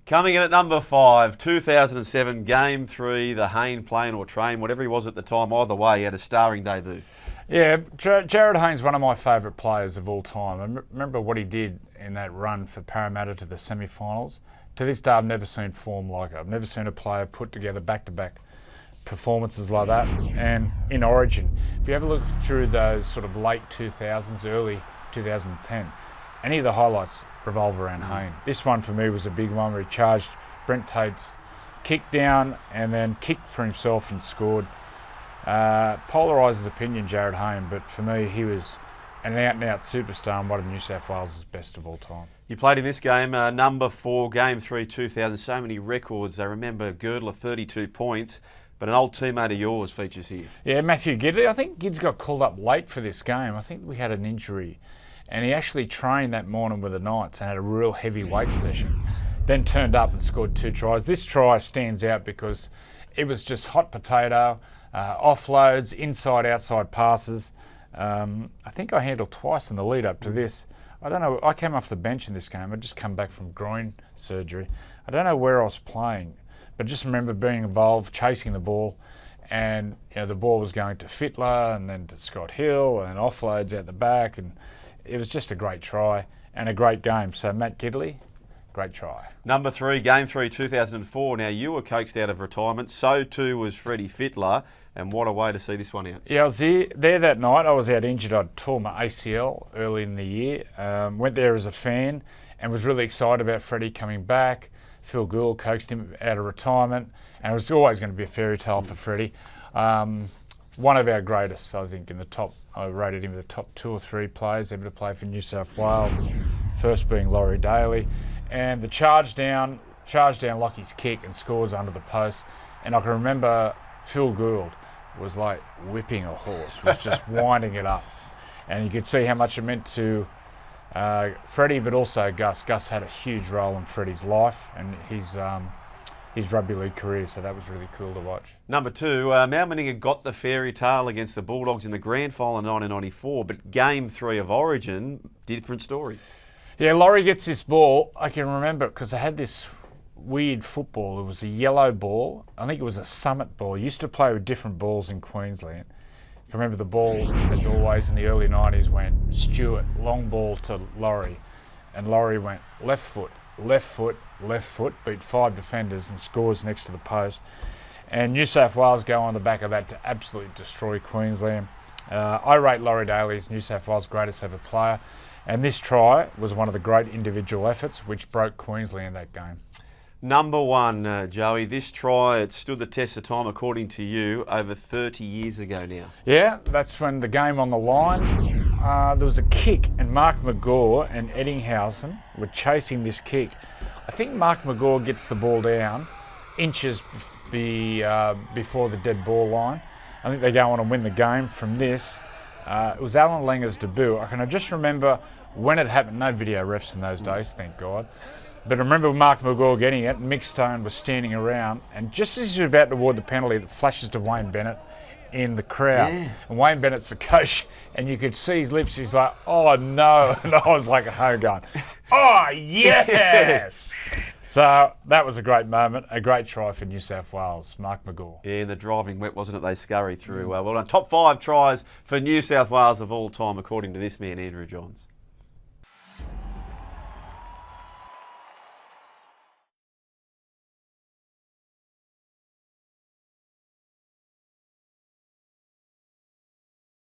Coming in at number 5, 2007, Game 3, the Hayne plane or train, whatever he was at the time. Either way, he had a starring debut. Yeah, Jarryd Hayne's one of my favourite players of all time. I remember what he did in that run for Parramatta to the semi-finals. To this day, I've never seen form like it. I've never seen a player put together back-to-back performances like that. And in Origin, if you ever look through those sort of late 2000s, early 2010, any of the highlights revolve around Hayne. This one for me was a big one where he charged Brent Tate's kick down and then kicked for himself and scored. Polarises opinion, Jarryd Hayne, but for me he was an out-and-out superstar and one of New South Wales' best of all time. You played in this game, number 4, Game 3, 2000. So many records. I remember Girdler, 32 points, but an old teammate of yours features here. Yeah, Matthew Gidley. I think Gids got called up late for this game. I think we had an injury. And he actually trained that morning with the Knights and had a real heavy weight session. Then turned up and scored 2 tries. This try stands out because it was just hot potato, offloads, inside-outside passes. I think I handled twice in the lead up to this. I don't know, I came off the bench in this game. I'd just come back from groin surgery. I don't know where I was playing, but just remember being involved, chasing the ball, and the ball was going to Fiddler and then to Scott Hill and offloads out the back, and it was just a great try and a great game. So Matt Gidley, great try. Number 3, Game 3, 2004. Now you were coaxed out of retirement. So too was Freddie Fiddler. And what a way to see this one out. Yeah, I was there that night. I was out injured. I'd tore my ACL early in the year. Went there as a fan and was really excited about Freddie coming back. Phil Gould coaxed him out of retirement. And it was always going to be a fairy tale for Freddie. One of our greatest, I think, in the top. I rated him in the top 2 or 3 players ever to play for New South Wales. First being Laurie Daly. And the charge down Lockie's kick and scores under the post. And I can remember Phil Gould was like whipping a horse, was just winding it up. And you could see how much it meant to Freddie, but also Gus. Gus had a huge role in Freddie's life and his rugby league career, so that was really cool to watch. Number 2, Mount Meninga got the fairy tale against the Bulldogs in the grand final in 1994, but Game 3 of Origin, different story. Yeah, Laurie gets this ball. I can remember it because I had this weird football. It was a yellow ball. I think it was a Summit ball. I used to play with different balls in Queensland. I can remember the ball, as always, in the early 90s went Stewart, long ball to Laurie, and Laurie went left foot, left foot, left foot, beat 5 defenders and scores next to the post. And New South Wales go on the back of that to absolutely destroy Queensland. I rate Laurie Daly as New South Wales' greatest ever player, and this try was one of the great individual efforts which broke Queensland that game. Number 1, Joey, this try, it stood the test of time according to you over 30 years ago now. Yeah, that's when the game on the line, there was a kick and Mark McGaw and Eddinghausen were chasing this kick. I think Mark McGaw gets the ball down inches before the dead ball line. I think they go on and win the game from this. It was Alan Langer's debut. I can just remember when it happened. No video refs in those days, thank God. But I remember Mark McGaw getting it, and Mick Stone was standing around, and just as he was about to award the penalty, it flashes to Wayne Bennett in the crowd. Yeah. And Wayne Bennett's the coach, and you could see his lips, he's like, oh no, and I was like at home going, oh yes! So that was a great moment, a great try for New South Wales, Mark McGaw. Yeah, and the driving wet, wasn't it? They scurry through. Well done. Top 5 tries for New South Wales of all time, according to this man, Andrew Johns.